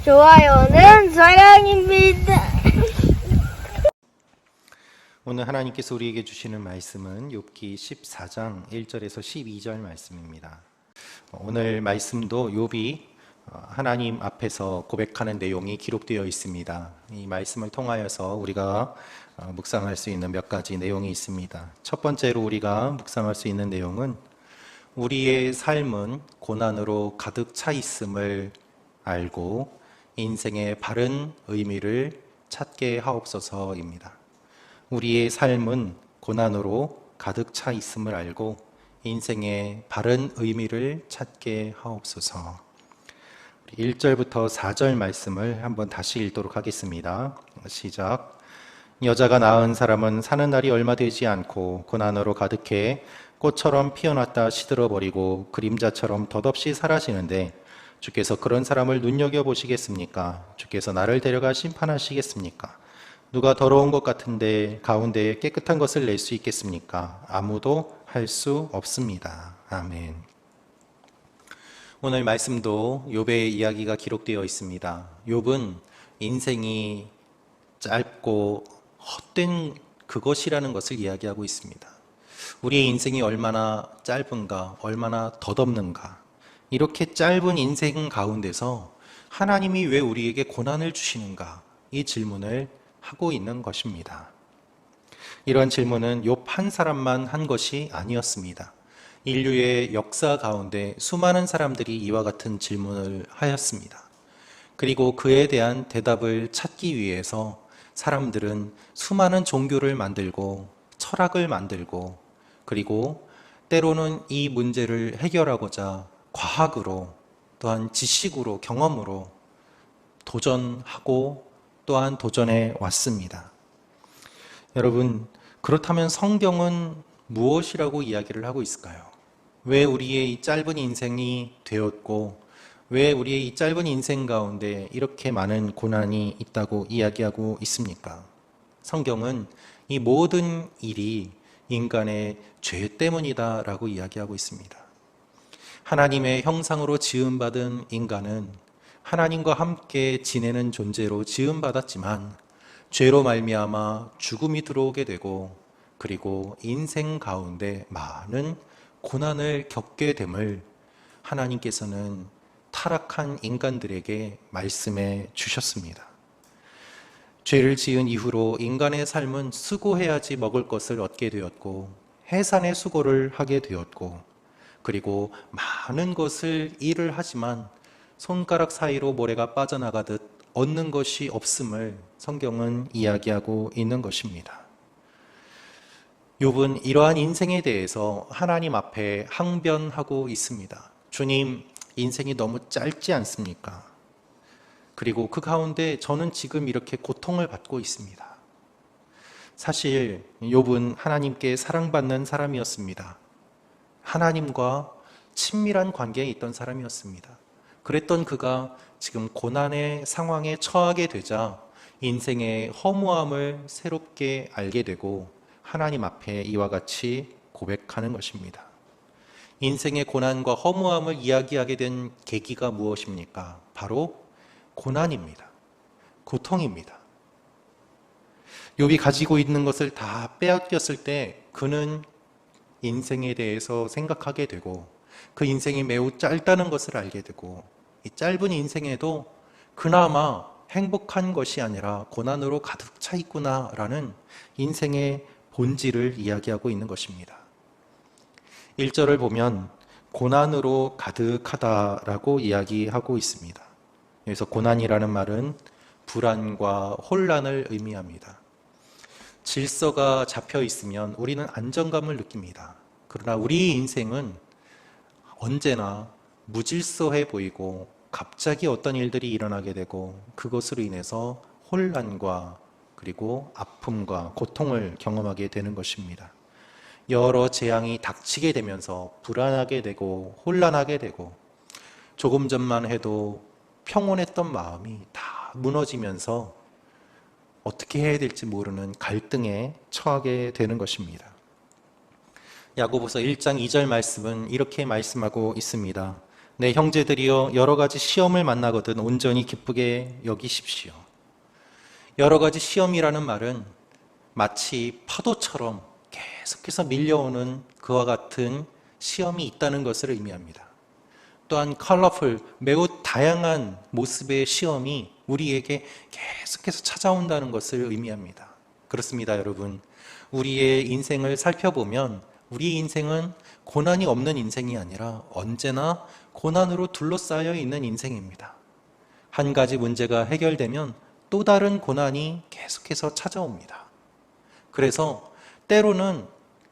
좋아요는 사랑입니다. 오늘 하나님께서 우리에게 주시는 말씀은 욥기 14장 1절에서 12절 말씀입니다. 오늘 말씀도 욥이 하나님 앞에서 고백하는 내용이 기록되어 있습니다. 이 말씀을 통하여서 우리가 묵상할 수 있는 몇 가지 내용이 있습니다. 첫 번째로 우리가 묵상할 수 있는 내용은 우리의 삶은 고난으로 가득 차 있음을 알고 인생의 바른 의미를 찾게 하옵소서입니다. 우리의 삶은 고난으로 가득 차 있음을 알고 인생의 바른 의미를 찾게 하옵소서. 1절부터 4절 말씀을 한번 다시 읽도록 하겠습니다. 시작. 여자가 낳은 사람은 사는 날이 얼마 되지 않고 고난으로 가득해 꽃처럼 피어났다 시들어버리고 그림자처럼 덧없이 사라지는데 주께서 그런 사람을 눈여겨보시겠습니까? 주께서 나를 데려가 심판하시겠습니까? 누가 더러운 것 같은데 가운데에 깨끗한 것을 낼 수 있겠습니까? 아무도 할 수 없습니다. 아멘. 오늘 말씀도 욥의 이야기가 기록되어 있습니다. 욥은 인생이 짧고 헛된 그것이라는 것을 이야기하고 있습니다. 우리의 인생이 얼마나 짧은가, 얼마나 덧없는가. 이렇게 짧은 인생 가운데서 하나님이 왜 우리에게 고난을 주시는가? 이 질문을 하고 있는 것입니다. 이런 질문은 욥 한 사람만 한 것이 아니었습니다. 인류의 역사 가운데 수많은 사람들이 이와 같은 질문을 하였습니다. 그리고 그에 대한 대답을 찾기 위해서 사람들은 수많은 종교를 만들고 철학을 만들고 그리고 때로는 이 문제를 해결하고자 과학으로 또한 지식으로 경험으로 도전하고 또한 도전해 왔습니다. 여러분, 그렇다면 성경은 무엇이라고 이야기를 하고 있을까요? 왜 우리의 이 짧은 인생이 되었고 왜 우리의 이 짧은 인생 가운데 이렇게 많은 고난이 있다고 이야기하고 있습니까? 성경은 이 모든 일이 인간의 죄 때문이다라고 이야기하고 있습니다. 하나님의 형상으로 지음받은 인간은 하나님과 함께 지내는 존재로 지음받았지만 죄로 말미암아 죽음이 들어오게 되고 그리고 인생 가운데 많은 고난을 겪게 됨을 하나님께서는 타락한 인간들에게 말씀해 주셨습니다. 죄를 지은 이후로 인간의 삶은 수고해야지 먹을 것을 얻게 되었고 해산의 수고를 하게 되었고 그리고 많은 것을 일을 하지만 손가락 사이로 모래가 빠져나가듯 얻는 것이 없음을 성경은 이야기하고 있는 것입니다. 욥은 이러한 인생에 대해서 하나님 앞에 항변하고 있습니다. 주님, 인생이 너무 짧지 않습니까? 그리고 그 가운데 저는 지금 이렇게 고통을 받고 있습니다. 사실 욥은 하나님께 사랑받는 사람이었습니다. 하나님과 친밀한 관계에 있던 사람이었습니다. 그랬던 그가 지금 고난의 상황에 처하게 되자 인생의 허무함을 새롭게 알게 되고 하나님 앞에 이와 같이 고백하는 것입니다. 인생의 고난과 허무함을 이야기하게 된 계기가 무엇입니까? 바로 고난입니다. 고통입니다. 욥이 가지고 있는 것을 다 빼앗겼을 때 그는 인생에 대해서 생각하게 되고 그 인생이 매우 짧다는 것을 알게 되고 이 짧은 인생에도 그나마 행복한 것이 아니라 고난으로 가득 차 있구나라는 인생의 본질을 이야기하고 있는 것입니다. 1절을 보면 고난으로 가득하다라고 이야기하고 있습니다. 여기서 고난이라는 말은 불안과 혼란을 의미합니다. 질서가 잡혀 있으면 우리는 안정감을 느낍니다. 그러나 우리 인생은 언제나 무질서해 보이고 갑자기 어떤 일들이 일어나게 되고 그것으로 인해서 혼란과 그리고 아픔과 고통을 경험하게 되는 것입니다. 여러 재앙이 닥치게 되면서 불안하게 되고 혼란하게 되고 조금 전만 해도 평온했던 마음이 다 무너지면서 어떻게 해야 될지 모르는 갈등에 처하게 되는 것입니다. 야고보서 1장 2절 말씀은 이렇게 말씀하고 있습니다. 내 형제들이여 여러 가지 시험을 만나거든 온전히 기쁘게 여기십시오. 여러 가지 시험이라는 말은 마치 파도처럼 계속해서 밀려오는 그와 같은 시험이 있다는 것을 의미합니다. 또한 컬러풀, 매우 다양한 모습의 시험이 우리에게 계속해서 찾아온다는 것을 의미합니다. 그렇습니다, 여러분. 우리의 인생을 살펴보면 우리 인생은 고난이 없는 인생이 아니라 언제나 고난으로 둘러싸여 있는 인생입니다. 한 가지 문제가 해결되면 또 다른 고난이 계속해서 찾아옵니다. 그래서 때로는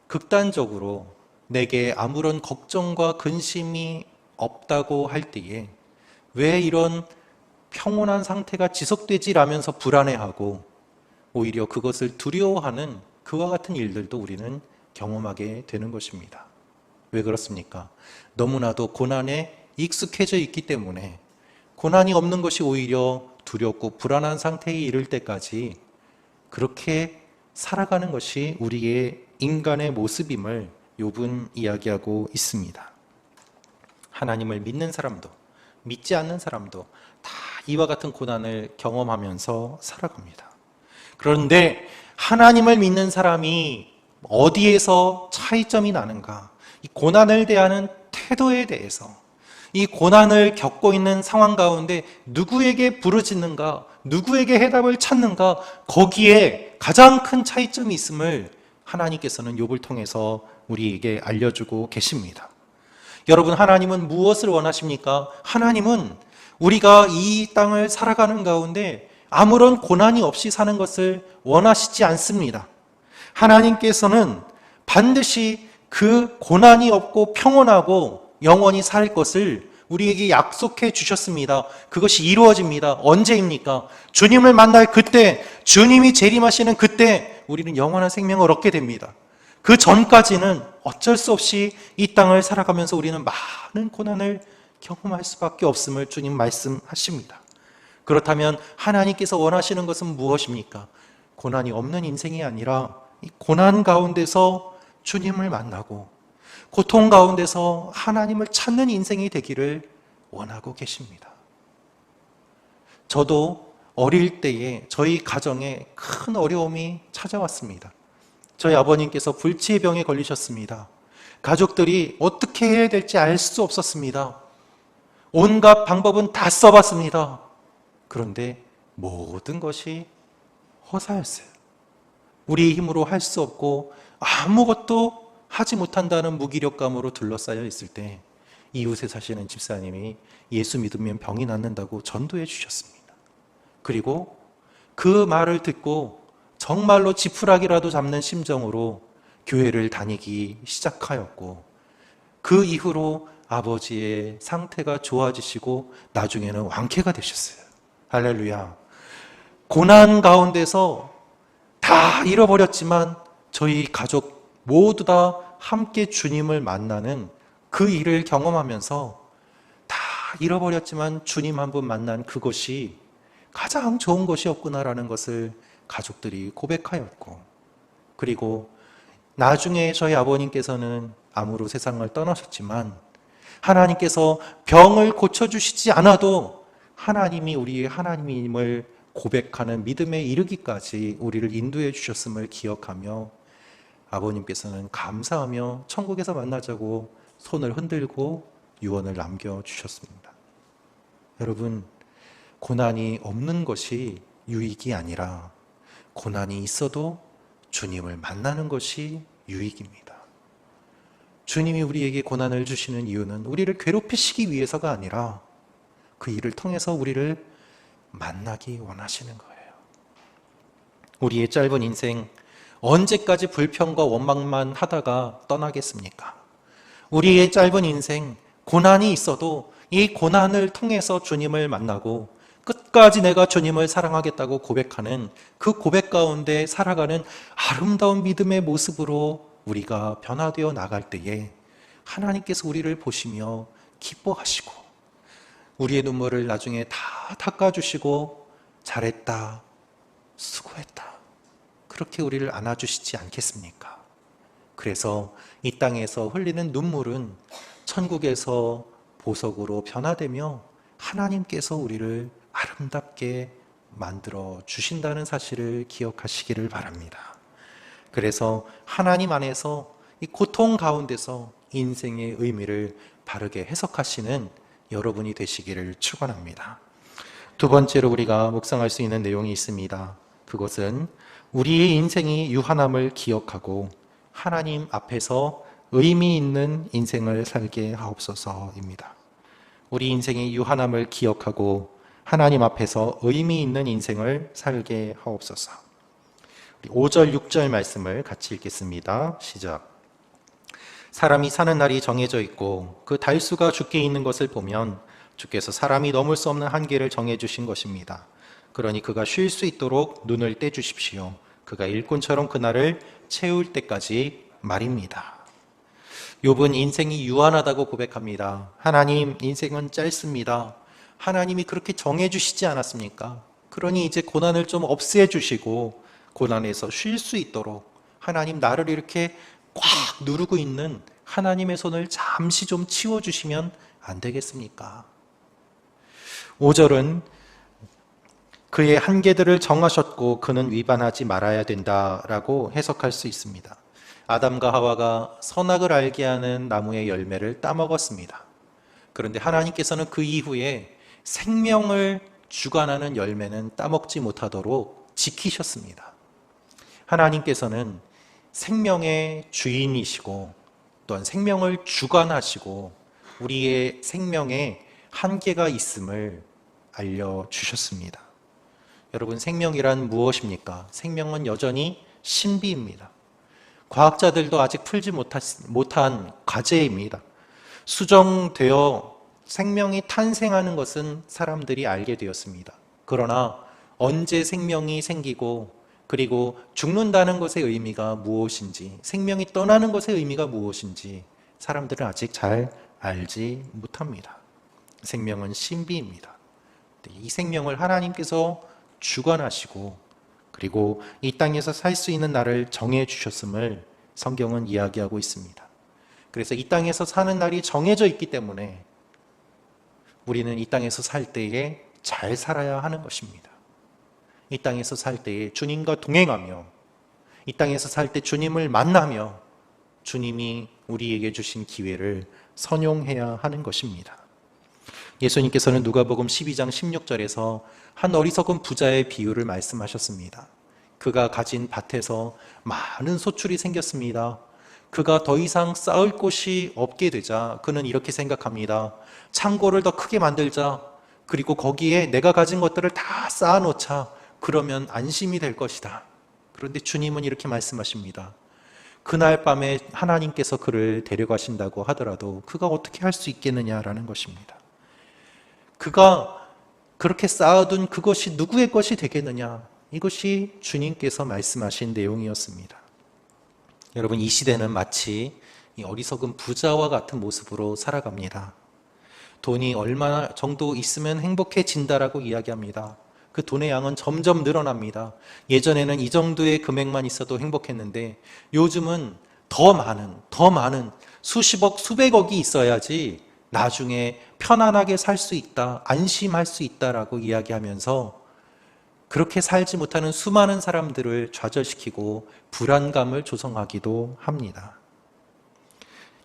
극단적으로 내게 아무런 걱정과 근심이 없다고 할 때에 왜 이런 평온한 상태가 지속되지라면서 불안해하고 오히려 그것을 두려워하는 그와 같은 일들도 우리는 경험하게 되는 것입니다. 왜 그렇습니까? 너무나도 고난에 익숙해져 있기 때문에 고난이 없는 것이 오히려 두렵고 불안한 상태에 이를 때까지 그렇게 살아가는 것이 우리의 인간의 모습임을 욥은 이야기하고 있습니다. 하나님을 믿는 사람도 믿지 않는 사람도 다 이와 같은 고난을 경험하면서 살아갑니다. 그런데 하나님을 믿는 사람이 어디에서 차이점이 나는가? 이 고난을 대하는 태도에 대해서, 이 고난을 겪고 있는 상황 가운데 누구에게 부르짖는가, 누구에게 해답을 찾는가, 거기에 가장 큰 차이점이 있음을 하나님께서는 욥을 통해서 우리에게 알려주고 계십니다. 여러분, 하나님은 무엇을 원하십니까? 하나님은 우리가 이 땅을 살아가는 가운데 아무런 고난이 없이 사는 것을 원하시지 않습니다. 하나님께서는 반드시 그 고난이 없고 평온하고 영원히 살 것을 우리에게 약속해 주셨습니다. 그것이 이루어집니다. 언제입니까? 주님을 만날 그때, 주님이 재림하시는 그때 우리는 영원한 생명을 얻게 됩니다. 그 전까지는 어쩔 수 없이 이 땅을 살아가면서 우리는 많은 고난을 경험할 수밖에 없음을 주님 말씀하십니다. 그렇다면 하나님께서 원하시는 것은 무엇입니까? 고난이 없는 인생이 아니라 이 고난 가운데서 주님을 만나고 고통 가운데서 하나님을 찾는 인생이 되기를 원하고 계십니다. 저도 어릴 때에 저희 가정에 큰 어려움이 찾아왔습니다. 저희 아버님께서 불치의 병에 걸리셨습니다. 가족들이 어떻게 해야 될지 알 수 없었습니다. 온갖 방법은 다 써봤습니다. 그런데 모든 것이 허사였어요. 우리의 힘으로 할 수 없고 아무것도 하지 못한다는 무기력감으로 둘러싸여 있을 때 이웃에 사시는 집사님이 예수 믿으면 병이 낫는다고 전도해 주셨습니다. 그리고 그 말을 듣고 정말로 지푸라기라도 잡는 심정으로 교회를 다니기 시작하였고 그 이후로 아버지의 상태가 좋아지시고 나중에는 완쾌가 되셨어요. 할렐루야. 고난 가운데서 다 잃어버렸지만 저희 가족 모두 다 함께 주님을 만나는 그 일을 경험하면서 다 잃어버렸지만 주님 한 분 만난 그것이 가장 좋은 것이었구나라는 것을 가족들이 고백하였고, 그리고 나중에 저희 아버님께서는 암으로 세상을 떠나셨지만 하나님께서 병을 고쳐주시지 않아도 하나님이 우리의 하나님임을 고백하는 믿음에 이르기까지 우리를 인도해 주셨음을 기억하며 아버님께서는 감사하며 천국에서 만나자고 손을 흔들고 유언을 남겨주셨습니다. 여러분, 고난이 없는 것이 유익이 아니라 고난이 있어도 주님을 만나는 것이 유익입니다. 주님이 우리에게 고난을 주시는 이유는 우리를 괴롭히시기 위해서가 아니라 그 일을 통해서 우리를 만나기 원하시는 거예요. 우리의 짧은 인생 언제까지 불평과 원망만 하다가 떠나겠습니까? 우리의 짧은 인생 고난이 있어도 이 고난을 통해서 주님을 만나고 끝까지 내가 주님을 사랑하겠다고 고백하는 그 고백 가운데 살아가는 아름다운 믿음의 모습으로 우리가 변화되어 나갈 때에 하나님께서 우리를 보시며 기뻐하시고 우리의 눈물을 나중에 다 닦아주시고 잘했다, 수고했다, 그렇게 우리를 안아주시지 않겠습니까? 그래서 이 땅에서 흘리는 눈물은 천국에서 보석으로 변화되며 하나님께서 우리를 아름답게 만들어 주신다는 사실을 기억하시기를 바랍니다. 그래서 하나님 안에서 이 고통 가운데서 인생의 의미를 바르게 해석하시는 여러분이 되시기를 축원합니다. 두 번째로 우리가 묵상할 수 있는 내용이 있습니다. 그것은 우리의 인생이 유한함을 기억하고 하나님 앞에서 의미 있는 인생을 살게 하옵소서입니다. 우리 인생의 유한함을 기억하고 하나님 앞에서 의미 있는 인생을 살게 하옵소서. 5절, 6절 말씀을 같이 읽겠습니다. 시작. 사람이 사는 날이 정해져 있고 그 달수가 주께 있는 것을 보면 주께서 사람이 넘을 수 없는 한계를 정해 주신 것입니다. 그러니 그가 쉴 수 있도록 눈을 떼 주십시오. 그가 일꾼처럼 그날을 채울 때까지 말입니다. 욥은 인생이 유한하다고 고백합니다. 하나님, 인생은 짧습니다. 하나님이 그렇게 정해 주시지 않았습니까? 그러니 이제 고난을 좀 없애 주시고 고난에서 쉴 수 있도록 하나님, 나를 이렇게 꽉 누르고 있는 하나님의 손을 잠시 좀 치워주시면 안 되겠습니까? 5절은 그의 한계들을 정하셨고 그는 위반하지 말아야 된다라고 해석할 수 있습니다. 아담과 하와가 선악을 알게 하는 나무의 열매를 따먹었습니다. 그런데 하나님께서는 그 이후에 생명을 주관하는 열매는 따먹지 못하도록 지키셨습니다. 하나님께서는 생명의 주인이시고 또한 생명을 주관하시고 우리의 생명에 한계가 있음을 알려주셨습니다. 여러분, 생명이란 무엇입니까? 생명은 여전히 신비입니다. 과학자들도 아직 풀지 못한 과제입니다. 수정되어 생명이 탄생하는 것은 사람들이 알게 되었습니다. 그러나 언제 생명이 생기고 그리고 죽는다는 것의 의미가 무엇인지, 생명이 떠나는 것의 의미가 무엇인지 사람들은 아직 잘 알지 못합니다. 생명은 신비입니다. 이 생명을 하나님께서 주관하시고 그리고 이 땅에서 살 수 있는 날을 정해 주셨음을 성경은 이야기하고 있습니다. 그래서 이 땅에서 사는 날이 정해져 있기 때문에 우리는 이 땅에서 살 때에 잘 살아야 하는 것입니다. 이 땅에서 살 때에 주님과 동행하며 이 땅에서 살 때 주님을 만나며 주님이 우리에게 주신 기회를 선용해야 하는 것입니다. 예수님께서는 누가복음 12장 16절에서 한 어리석은 부자의 비유를 말씀하셨습니다. 그가 가진 밭에서 많은 소출이 생겼습니다. 그가 더 이상 쌓을 곳이 없게 되자 그는 이렇게 생각합니다. 창고를 더 크게 만들자. 그리고 거기에 내가 가진 것들을 다 쌓아놓자. 그러면 안심이 될 것이다. 그런데 주님은 이렇게 말씀하십니다. 그날 밤에 하나님께서 그를 데려가신다고 하더라도 그가 어떻게 할 수 있겠느냐라는 것입니다. 그가 그렇게 쌓아둔 그것이 누구의 것이 되겠느냐? 이것이 주님께서 말씀하신 내용이었습니다. 여러분, 이 시대는 마치 이 어리석은 부자와 같은 모습으로 살아갑니다. 돈이 얼마 정도 있으면 행복해진다라고 이야기합니다. 그 돈의 양은 점점 늘어납니다. 예전에는 이 정도의 금액만 있어도 행복했는데 요즘은 더 많은 수십억, 수백억이 있어야지 나중에 편안하게 살 수 있다, 안심할 수 있다라고 이야기하면서 그렇게 살지 못하는 수많은 사람들을 좌절시키고 불안감을 조성하기도 합니다.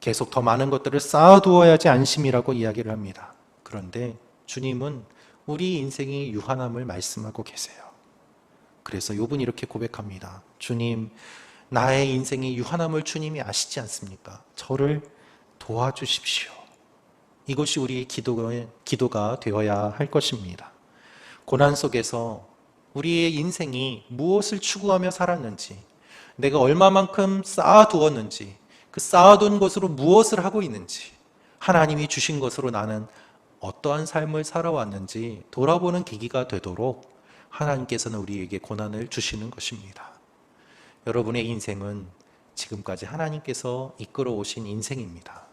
계속 더 많은 것들을 쌓아두어야지 안심이라고 이야기를 합니다. 그런데 주님은 우리 인생이 유한함을 말씀하고 계세요. 그래서 욥은 이렇게 고백합니다. 주님, 나의 인생이 유한함을 주님이 아시지 않습니까? 저를 도와주십시오. 이것이 우리의 기도가 되어야 할 것입니다. 고난 속에서 우리의 인생이 무엇을 추구하며 살았는지, 내가 얼마만큼 쌓아두었는지, 그 쌓아둔 것으로 무엇을 하고 있는지, 하나님이 주신 것으로 나는 어떠한 삶을 살아왔는지 돌아보는 계기가 되도록 하나님께서는 우리에게 고난을 주시는 것입니다. 여러분의 인생은 지금까지 하나님께서 이끌어 오신 인생입니다.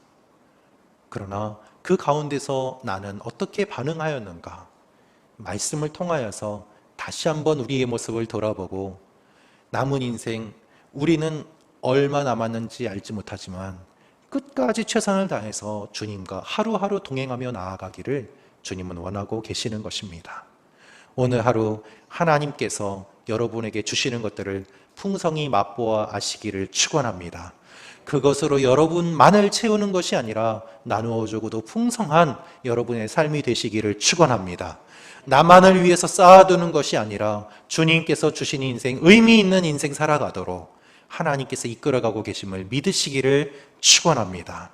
그러나 그 가운데서 나는 어떻게 반응하였는가? 말씀을 통하여서 다시 한번 우리의 모습을 돌아보고 남은 인생, 우리는 얼마 남았는지 알지 못하지만 끝까지 최선을 다해서 주님과 하루하루 동행하며 나아가기를 주님은 원하고 계시는 것입니다. 오늘 하루 하나님께서 여러분에게 주시는 것들을 풍성히 맛보아 아시기를 축원합니다. 그것으로 여러분만을 채우는 것이 아니라 나누어 주고도 풍성한 여러분의 삶이 되시기를 축원합니다. 나만을 위해서 쌓아두는 것이 아니라 주님께서 주신 인생, 의미 있는 인생 살아가도록 하나님께서 이끌어가고 계심을 믿으시기를 축원합니다.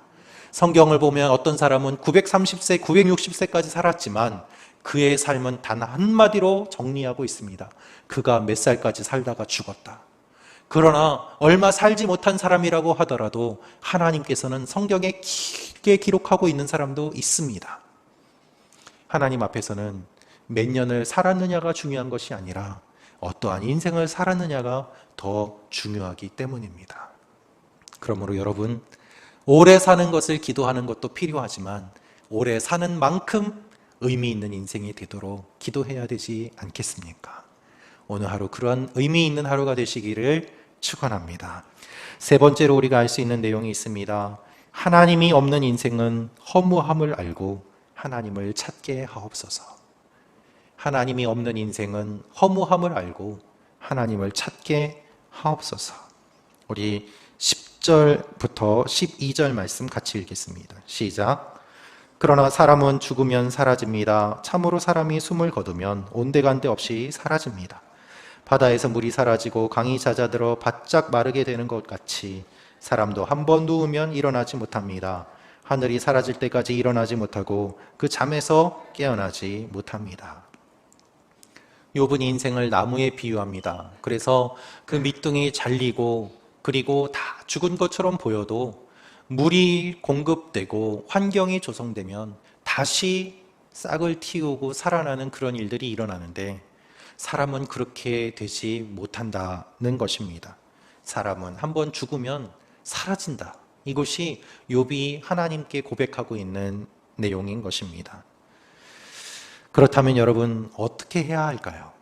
성경을 보면 어떤 사람은 930세, 960세까지 살았지만 그의 삶은 단 한마디로 정리하고 있습니다. 그가 몇 살까지 살다가 죽었다. 그러나 얼마 살지 못한 사람이라고 하더라도 하나님께서는 성경에 길게 기록하고 있는 사람도 있습니다. 하나님 앞에서는 몇 년을 살았느냐가 중요한 것이 아니라 어떠한 인생을 살았느냐가 더 중요하기 때문입니다. 그러므로 여러분, 오래 사는 것을 기도하는 것도 필요하지만 오래 사는 만큼 의미 있는 인생이 되도록 기도해야 되지 않겠습니까? 오늘 하루 그러한 의미 있는 하루가 되시기를 축원합니다. 세 번째로 우리가 알 수 있는 내용이 있습니다. 하나님이 없는 인생은 허무함을 알고 하나님을 찾게 하옵소서. 하나님이 없는 인생은 허무함을 알고 하나님을 찾게 하옵소서. 우리 10절부터 12절 말씀 같이 읽겠습니다. 시작. 그러나 사람은 죽으면 사라집니다. 참으로 사람이 숨을 거두면 온데간데 없이 사라집니다. 바다에서 물이 사라지고 강이 잦아들어 바짝 마르게 되는 것 같이 사람도 한 번 누우면 일어나지 못합니다. 하늘이 사라질 때까지 일어나지 못하고 그 잠에서 깨어나지 못합니다. 욥은 인생을 나무에 비유합니다. 그래서 그 밑둥이 잘리고 그리고 다 죽은 것처럼 보여도 물이 공급되고 환경이 조성되면 다시 싹을 틔우고 살아나는 그런 일들이 일어나는데 사람은 그렇게 되지 못한다는 것입니다. 사람은 한번 죽으면 사라진다. 이것이 욥이 하나님께 고백하고 있는 내용인 것입니다. 그렇다면 여러분 어떻게 해야 할까요?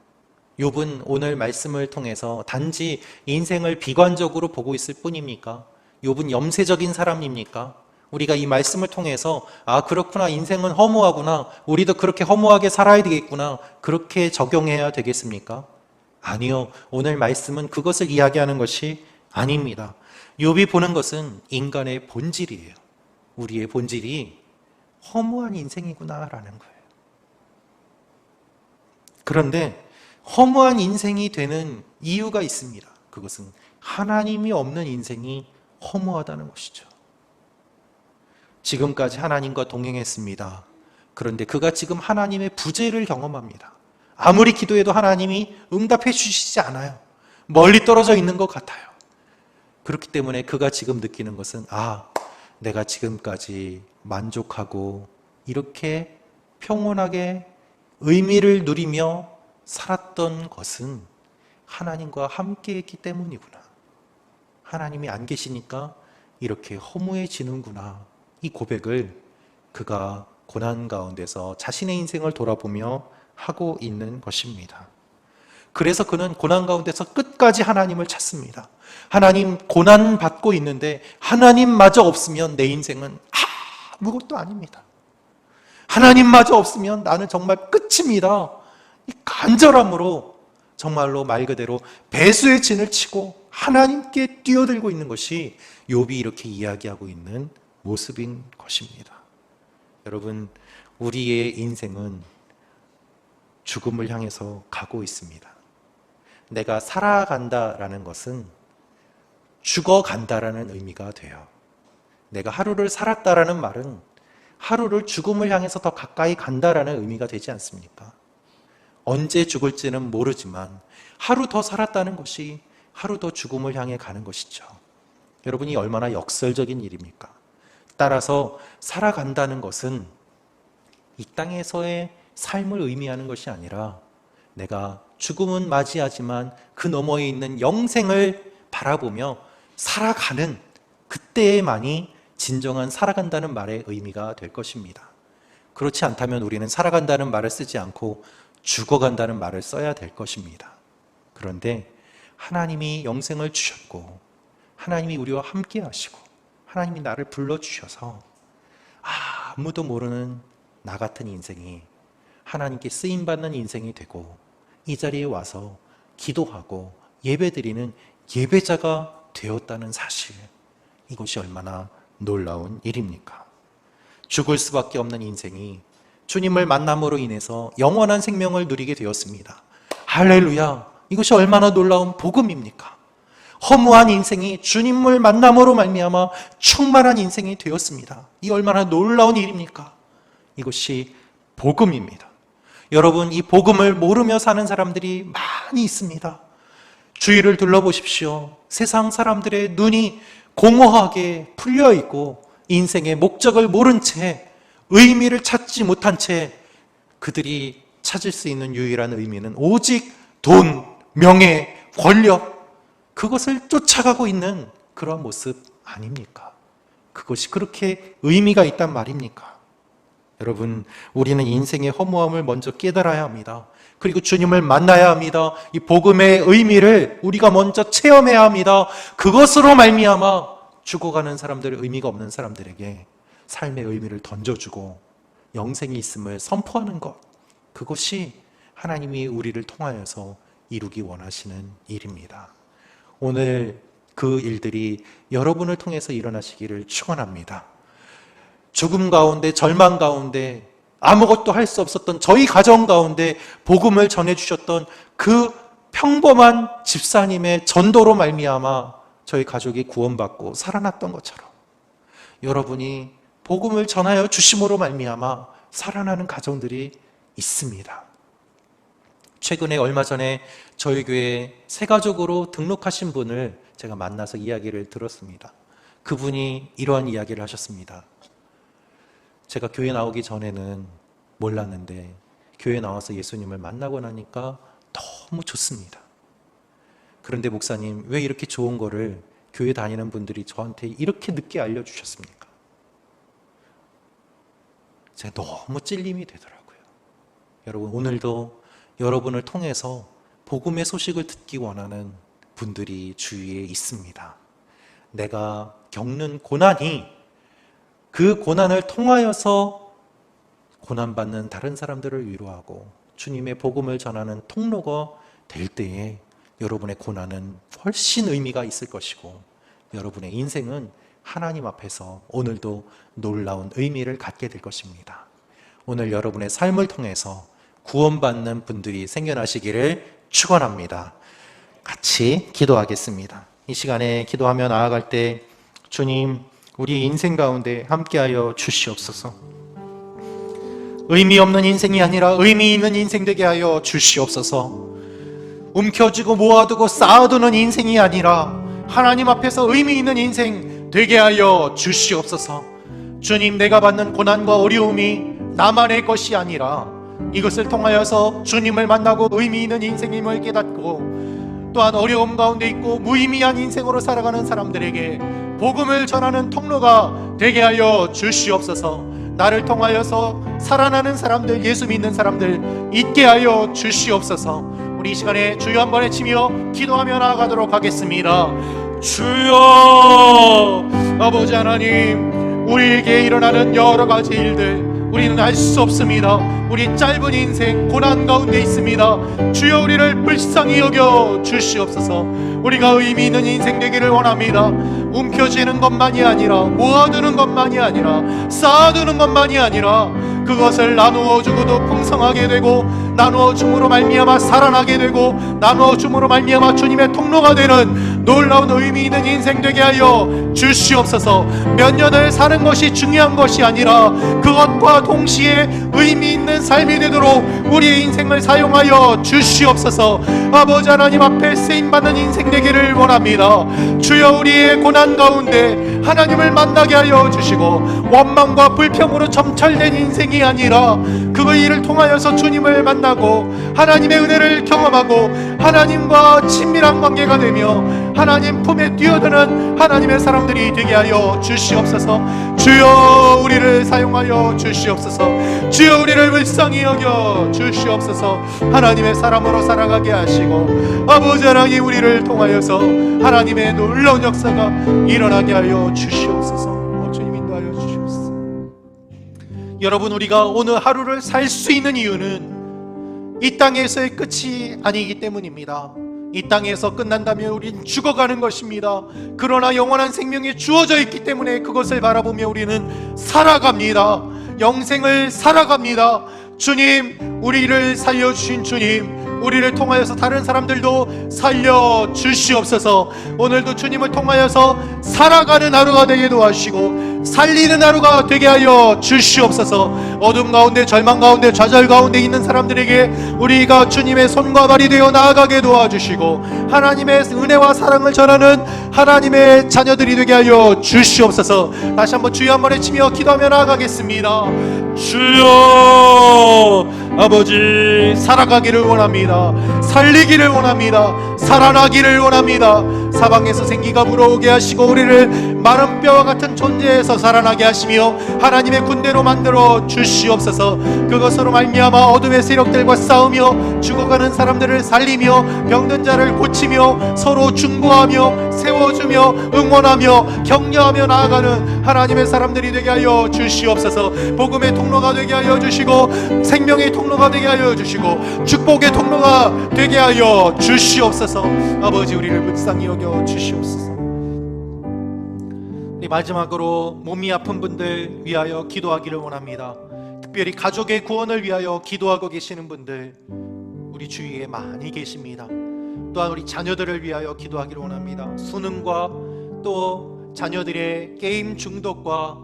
욥은 오늘 말씀을 통해서 단지 인생을 비관적으로 보고 있을 뿐입니까? 욥은 염세적인 사람입니까? 우리가 이 말씀을 통해서 그렇구나, 인생은 허무하구나, 우리도 그렇게 허무하게 살아야 되겠구나, 그렇게 적용해야 되겠습니까? 아니요. 오늘 말씀은 그것을 이야기하는 것이 아닙니다. 욥이 보는 것은 인간의 본질이에요. 우리의 본질이 허무한 인생이구나라는 거예요. 그런데 허무한 인생이 되는 이유가 있습니다. 그것은 하나님이 없는 인생이 허무하다는 것이죠. 지금까지 하나님과 동행했습니다. 그런데 그가 지금 하나님의 부재를 경험합니다. 아무리 기도해도 하나님이 응답해 주시지 않아요. 멀리 떨어져 있는 것 같아요. 그렇기 때문에 그가 지금 느끼는 것은 내가 지금까지 만족하고 이렇게 평온하게 의미를 누리며 살았던 것은 하나님과 함께 했기 때문이구나. 하나님이 안 계시니까 이렇게 허무해지는구나. 이 고백을 그가 고난 가운데서 자신의 인생을 돌아보며 하고 있는 것입니다. 그래서 그는 고난 가운데서 끝까지 하나님을 찾습니다. 하나님, 고난 받고 있는데 하나님마저 없으면 내 인생은 아무것도 아닙니다. 하나님마저 없으면 나는 정말 끝입니다. 이 간절함으로 정말로 말 그대로 배수의 진을 치고 하나님께 뛰어들고 있는 것이 욥이 이렇게 이야기하고 있는 모습인 것입니다. 여러분, 우리의 인생은 죽음을 향해서 가고 있습니다. 내가 살아간다라는 것은 죽어간다라는 의미가 돼요. 내가 하루를 살았다라는 말은 하루를 죽음을 향해서 더 가까이 간다라는 의미가 되지 않습니까? 언제 죽을지는 모르지만 하루 더 살았다는 것이 하루 더 죽음을 향해 가는 것이죠. 여러분이 얼마나 역설적인 일입니까? 따라서 살아간다는 것은 이 땅에서의 삶을 의미하는 것이 아니라 내가 죽음은 맞이하지만 그 너머에 있는 영생을 바라보며 살아가는 그때에만이 진정한 살아간다는 말의 의미가 될 것입니다. 그렇지 않다면 우리는 살아간다는 말을 쓰지 않고 죽어간다는 말을 써야 될 것입니다. 그런데 하나님이 영생을 주셨고 하나님이 우리와 함께 하시고 하나님이 나를 불러주셔서 아무도 모르는 나 같은 인생이 하나님께 쓰임받는 인생이 되고 이 자리에 와서 기도하고 예배드리는 예배자가 되었다는 사실, 이것이 얼마나 놀라운 일입니까? 죽을 수밖에 없는 인생이 주님을 만남으로 인해서 영원한 생명을 누리게 되었습니다. 할렐루야! 이것이 얼마나 놀라운 복음입니까? 허무한 인생이 주님을 만남으로 말미암아 충만한 인생이 되었습니다. 이 얼마나 놀라운 일입니까? 이것이 복음입니다. 여러분, 이 복음을 모르며 사는 사람들이 많이 있습니다. 주위를 둘러보십시오. 세상 사람들의 눈이 공허하게 풀려 있고 인생의 목적을 모른 채, 의미를 찾지 못한 채 그들이 찾을 수 있는 유일한 의미는 오직 돈, 명예, 권력, 그것을 쫓아가고 있는 그런 모습 아닙니까? 그것이 그렇게 의미가 있단 말입니까? 여러분, 우리는 인생의 허무함을 먼저 깨달아야 합니다. 그리고 주님을 만나야 합니다. 이 복음의 의미를 우리가 먼저 체험해야 합니다. 그것으로 말미암아 죽어가는 사람들, 의미가 없는 사람들에게 삶의 의미를 던져주고 영생이 있음을 선포하는 것, 그것이 하나님이 우리를 통하여서 이루기 원하시는 일입니다. 오늘 그 일들이 여러분을 통해서 일어나시기를 축원합니다. 죽음 가운데, 절망 가운데, 아무것도 할 수 없었던 저희 가정 가운데 복음을 전해주셨던 그 평범한 집사님의 전도로 말미암아 저희 가족이 구원받고 살아났던 것처럼 여러분이 복음을 전하여 주심으로 말미암아 살아나는 가정들이 있습니다. 최근에 얼마 전에 저희 교회에 새 가족으로 등록하신 분을 제가 만나서 이야기를 들었습니다. 그분이 이러한 이야기를 하셨습니다. 제가 교회 나오기 전에는 몰랐는데 교회 나와서 예수님을 만나고 나니까 너무 좋습니다. 그런데 목사님, 왜 이렇게 좋은 거를 교회 다니는 분들이 저한테 이렇게 늦게 알려주셨습니까? 제가 너무 찔림이 되더라고요. 여러분, 오늘도 여러분을 통해서 복음의 소식을 듣기 원하는 분들이 주위에 있습니다. 내가 겪는 고난이 그 고난을 통하여서 고난받는 다른 사람들을 위로하고 주님의 복음을 전하는 통로가 될 때에 여러분의 고난은 훨씬 의미가 있을 것이고 여러분의 인생은 하나님 앞에서 오늘도 놀라운 의미를 갖게 될 것입니다. 오늘 여러분의 삶을 통해서 구원받는 분들이 생겨나시기를 축원합니다. 같이 기도하겠습니다. 이 시간에 기도하며 나아갈 때 주님, 우리 인생 가운데 함께하여 주시옵소서. 의미 없는 인생이 아니라 의미 있는 인생 되게 하여 주시옵소서. 움켜쥐고 모아두고 쌓아두는 인생이 아니라 하나님 앞에서 의미 있는 인생 되게 하여 주시옵소서. 주님, 내가 받는 고난과 어려움이 나만의 것이 아니라 이것을 통하여서 주님을 만나고 의미 있는 인생임을 깨닫고 또한 어려움 가운데 있고 무의미한 인생으로 살아가는 사람들에게 복음을 전하는 통로가 되게 하여 주시옵소서. 나를 통하여서 살아나는 사람들, 예수 믿는 사람들 있게 하여 주시옵소서. 우리 이 시간에 주여 한번 외치며 기도하며 나아가도록 하겠습니다. 주여, 아버지 하나님, 우리에게 일어나는 여러 가지 일들 우리는 알 수 없습니다. 우리 짧은 인생 고난 가운데 있습니다. 주여, 우리를 불쌍히 여겨 주시옵소서. 우리가 의미 있는 인생 되기를 원합니다. 움켜쥐는 것만이 아니라, 모아두는 것만이 아니라, 쌓아두는 것만이 아니라 그것을 나누어 주고도 풍성하게 되고, 나누어 줌으로 말미암아 살아나게 되고, 나누어 줌으로 말미암아 주님의 통로가 되는 놀라운 의미 있는 인생 되게 하여 주시옵소서. 몇 년을 사는 것이 중요한 것이 아니라 그것과 동시에 의미 있는 삶이 되도록 우리의 인생을 사용하여 주시옵소서. 아버지 하나님 앞에 쓰임받는 인생 되기를 원합니다. 주여, 우리의 고난 가운데 하나님을 만나게 하여 주시고 원망과 불평으로 점철된 인생이 아니라 그 일을 통하여서 주님을 만나고 하나님의 은혜를 경험하고 하나님과 친밀한 관계가 되며 하나님 품에 뛰어드는 하나님의 사람들이 되게 하여 주시옵소서. 주여, 우리를 우리를 사용하여 주시옵소서. 주여 우리를 불쌍히 여겨 주시옵소서. 하나님의 사람으로 살아가게 하시고 아버지 하나님 우리를 통하여서 하나님의 놀라운 역사가 일어나게 하여 주시옵소서. 주님 인도하여 주시옵소서. 여러분, 우리가 오늘 하루를 살 수 있는 이유는 이 땅에서의 끝이 아니기 때문입니다. 이 땅에서 끝난다면 우리는 죽어가는 것입니다. 그러나 영원한 생명이 주어져 있기 때문에 그것을 바라보며 우리는 살아갑니다. 영생을 살아갑니다. 주님, 우리를 살려주신 주님, 우리를 통하여서 다른 사람들도 살려주시옵소서. 오늘도 주님을 통하여서 살아가는 하루가 되게 도와주시고 살리는 하루가 되게 하여 주시옵소서. 어둠 가운데, 절망 가운데, 좌절 가운데 있는 사람들에게 우리가 주님의 손과 발이 되어 나아가게 도와주시고 하나님의 은혜와 사랑을 전하는 하나님의 자녀들이 되게 하여 주시옵소서. 다시 한번 주여 한번 외치며 기도하며 나아가겠습니다. 주여, 아버지, 살아가기를 원합니다. 살리기를 원합니다. 살아나기를 원합니다. 사방에서 생기가 불어오게 하시고 우리를 마른 뼈와 같은 존재에서 살아나게 하시며 하나님의 군대로 만들어 주시옵소서. 그것으로 말미암아 어둠의 세력들과 싸우며 죽어가는 사람들을 살리며 병든 자를 고치며 서로 중보하며 세워주며 응원하며 격려하며 나아가는 하나님의 사람들이 되게 하여 주시옵소서. 복음의 통로가 되게 하여 주시고 생명의 통로가 되게 하여 주시고 축복의 통로가 되게 하여 주시옵소서. 아버지, 우리를 불쌍히 여겨 주시옵소서. 우리 마지막으로 몸이 아픈 분들 위하여 기도하기를 원합니다. 특별히 가족의 구원을 위하여 기도하고 계시는 분들 우리 주위에 많이 계십니다. 또한 우리 자녀들을 위하여 기도하기를 원합니다. 수능과 또 자녀들의 게임 중독과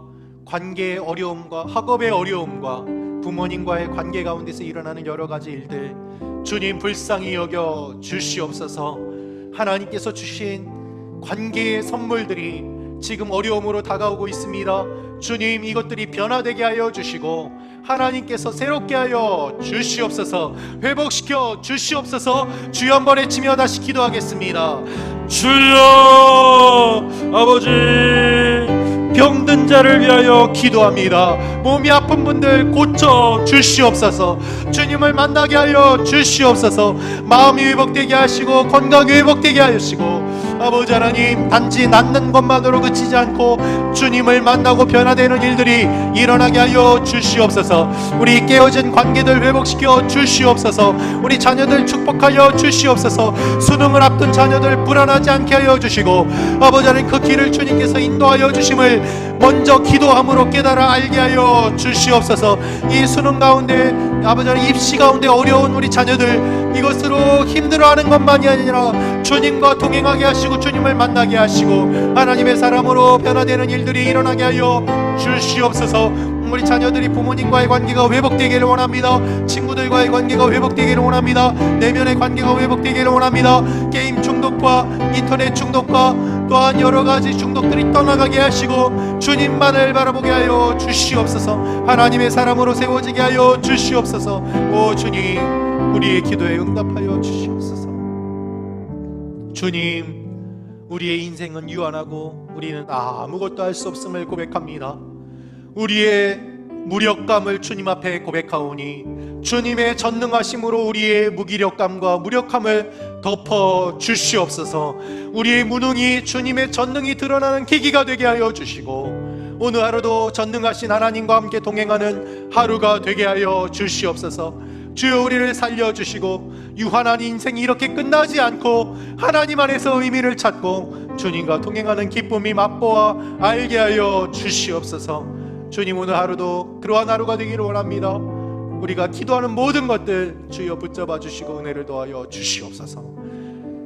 관계의 어려움과 학업의 어려움과 부모님과의 관계 가운데서 일어나는 여러 가지 일들 주님 불쌍히 여겨 주시옵소서. 하나님께서 주신 관계의 선물들이 지금 어려움으로 다가오고 있습니다. 주님, 이것들이 변화되게 하여 주시고 하나님께서 새롭게 하여 주시옵소서. 회복시켜 주시옵소서. 주여 한번 외치며 다시 기도하겠습니다. 주여, 아버지, 병든 자를 위하여 기도합니다. 몸이 아픈 분들 고쳐 주시옵소서. 주님을 만나게 하여 주시옵소서. 마음이 회복되게 하시고 건강이 회복되게 하시고 아버지 하나님, 단지 낫는 것만으로 그치지 않고 주님을 만나고 변화되는 일들이 일어나게 하여 주시옵소서. 우리 깨어진 관계들 회복시켜 주시옵소서. 우리 자녀들 축복하여 주시옵소서. 수능을 앞둔 자녀들 불안하지 않게 하여 주시고 아버지 하나님, 그 길을 주님께서 인도하여 주심을 먼저 기도함으로 깨달아 알게 하여 주시옵소서. 이 수능 가운데 아버지 하나님, 입시 가운데 어려운 우리 자녀들 이것으로 힘들어하는 것만이 아니라 주님과 동행하게 하시고 주님을 만나게 하시고 하나님의 사람으로 변화되는 일들이 일어나게 하여 주시옵소서. 우리 자녀들이 부모님과의 관계가 회복되기를 원합니다. 친구들과의 관계가 회복되기를 원합니다. 내면의 관계가 회복되기를 원합니다. 게임 중독과 인터넷 중독과 또한 여러 가지 중독들이 떠나가게 하시고 주님만을 바라보게 하여 주시옵소서. 하나님의 사람으로 세워지게 하여 주시옵소서. 오 주님, 우리의 기도에 응답하여 주시옵소서. 주님, 우리의 인생은 유한하고 우리는 아무것도 할 수 없음을 고백합니다. 우리의 무력감을 주님 앞에 고백하오니 주님의 전능하심으로 우리의 무기력감과 무력함을 덮어 주시옵소서. 우리의 무능이 주님의 전능이 드러나는 계기가 되게 하여 주시고 오늘 하루도 전능하신 하나님과 함께 동행하는 하루가 되게 하여 주시옵소서. 주여, 우리를 살려주시고 유한한 인생이 이렇게 끝나지 않고 하나님 안에서 의미를 찾고 주님과 동행하는 기쁨이 맛보아 알게 하여 주시옵소서. 주님, 오늘 하루도 그러한 하루가 되기를 원합니다. 우리가 기도하는 모든 것들 주여 붙잡아 주시고 은혜를 더하여 주시옵소서.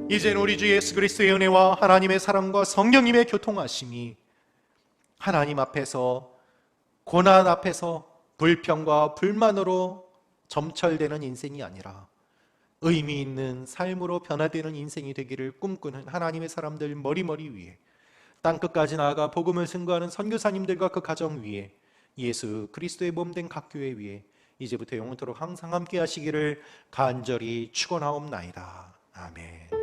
이제는 우리 주 예수 그리스도의 은혜와 하나님의 사랑과 성령님의 교통하심이 하나님 앞에서, 고난 앞에서 불평과 불만으로 점철되는 인생이 아니라 의미 있는 삶으로 변화되는 인생이 되기를 꿈꾸는 하나님의 사람들 머리머리 위에, 땅끝까지 나아가 복음을 증거하는 선교사님들과 그 가정 위에, 예수 그리스도의 몸된 각 교회 위에 이제부터 영원토록 항상 함께 하시기를 간절히 축원하옵나이다. 아멘.